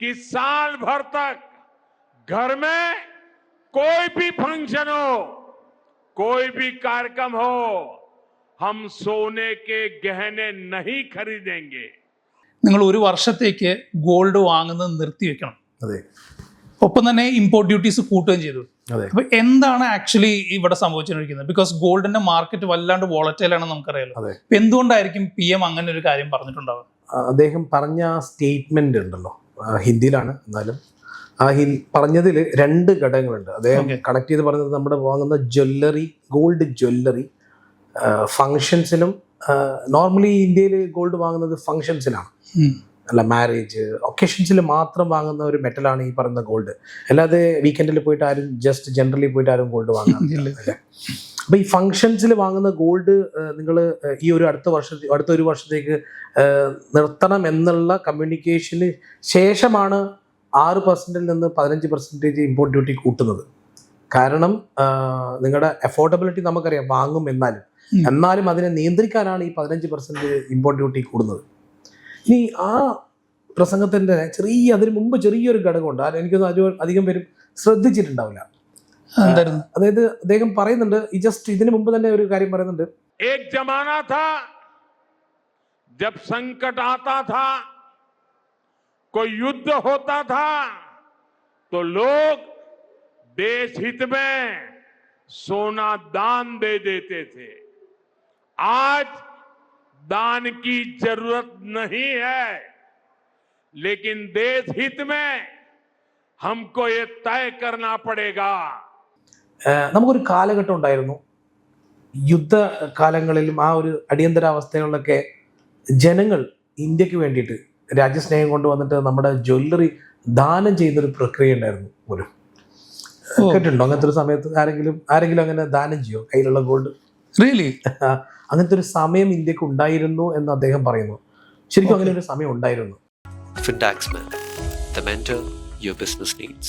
कि साल भर तक घर में कोई भी फंक्शन हो, कोई भी कार्यक्रम हो, हम सोने के गहने नहीं खरीदेंगे. നിങ്ങൾ ഒരു വർഷത്തേക്ക് ഗോൾഡ് വാങ്ങുന്നത് നിർത്തിവെക്കണം. അതെ. ഒപ്പം തന്നെ ഇമ്പോർട്ട് ഡ്യൂട്ടീസ് കൂട്ടുകയും ചെയ്തു. അതെ. അപ്പൊ എന്താണ് ആക്ച്വലി ഇവിടെ സംഭവിച്ചുകൊണ്ടിരിക്കുന്നത്? ബിക്കോസ് ഗോൾഡിന്റെ മാർക്കറ്റ് വല്ലാണ്ട് വോളറ്റൈൽ ആണെന്ന് നമുക്കറിയാലോ. അതെ. അപ്പൊ എന്തുകൊണ്ടായിരിക്കും PM അങ്ങനെ ഒരു കാര്യം പറഞ്ഞിട്ടുണ്ടാവുക? അദ്ദേഹം പറഞ്ഞ സ്റ്റേറ്റ്മെന്റ് ഉണ്ടല്ലോ, ഹിന്ദിയിലാണ്, എന്നാലും ആ പറഞ്ഞതിൽ 2 ഘടകങ്ങളുണ്ട്. അദ്ദേഹം കണക്ട് ചെയ്ത് പറഞ്ഞത് നമ്മുടെ വാങ്ങുന്ന ജ്വല്ലറി, ഗോൾഡ് ജ്വല്ലറി ഫങ്ഷൻസിനും, നോർമലി ഇന്ത്യയിൽ ഗോൾഡ് വാങ്ങുന്നത് ഫങ്ഷൻസിലാണ്, അല്ല മാരേജ് ഒക്കേഷൻസിൽ മാത്രം വാങ്ങുന്ന ഒരു മെറ്റലാണ് ഈ പറയുന്ന ഗോൾഡ്. അല്ലാതെ വീക്കെൻഡിൽ പോയിട്ട് ആരും ജസ്റ്റ് ജനറലി പോയിട്ട് ആരും ഗോൾഡ് വാങ്ങാറില്ല. അപ്പോൾ ഈ ഫങ്ഷൻസിൽ വാങ്ങുന്ന ഗോൾഡ് നിങ്ങൾ ഈ ഒരു അടുത്ത ഒരു വർഷത്തേക്ക് നിർത്തണം എന്നുള്ള കമ്മ്യൂണിക്കേഷന് ശേഷമാണ് 6% നിന്ന് 15% ഇമ്പോർട്ട് ഡ്യൂട്ടി കൂട്ടുന്നത്. കാരണം നിങ്ങളുടെ അഫോർഡബിലിറ്റി നമുക്കറിയാം, വാങ്ങും എന്നാലും അതിനെ നിയന്ത്രിക്കാനാണ് ഈ 15% ഇമ്പോർട്ട് ഡ്യൂട്ടി കൂടുന്നത്. ഇനി ആ പ്രസംഗത്തിൻ്റെ അതിന് മുമ്പ് ചെറിയൊരു ഘടകമുണ്ട്, എനിക്കൊന്നും അധികം പേരും ശ്രദ്ധിച്ചിട്ടുണ്ടാവില്ല. അതായത് അദ്ദേഹം പറയുന്നുണ്ട്, ഇതിന് മുമ്പ് തന്നെ ഒരു കാര്യം പറയുന്നുണ്ട്. एक जमाना था जब संकट आता था, कोई युद्ध होता था, तो लोग देश हित में सोना दान दे देते थे. आज दान की जरूरत नहीं है, लेकिन देश हित में हमको ये तय करना पड़ेगा. നമുക്കൊരു കാലഘട്ടം ഉണ്ടായിരുന്നു, യുദ്ധകാലങ്ങളിലും ആ ഒരു അടിയന്തരാവസ്ഥകളിലൊക്കെ ജനങ്ങൾ ഇന്ത്യക്ക് വേണ്ടിയിട്ട് രാജ്യസ്നേഹം കൊണ്ടുവന്നിട്ട് നമ്മുടെ ജ്വല്ലറി ദാനം ചെയ്യുന്നൊരു പ്രക്രിയ ഉണ്ടായിരുന്നു പോലും. കേട്ടിട്ടുണ്ടോ അങ്ങനത്തെ ഒരു സമയത്ത്? ആരെങ്കിലും അങ്ങനെ ദാനം ചെയ്യോ കയ്യിലുള്ള ഗോൾഡ്? റിയലി അങ്ങനത്തെ ഒരു സമയം ഇന്ത്യക്ക് ഉണ്ടായിരുന്നു എന്ന് അദ്ദേഹം പറയുന്നു. ശരിക്കും അങ്ങനെ ഒരു സമയം ഉണ്ടായിരുന്നു. Fintaxman, the mentor your business needs.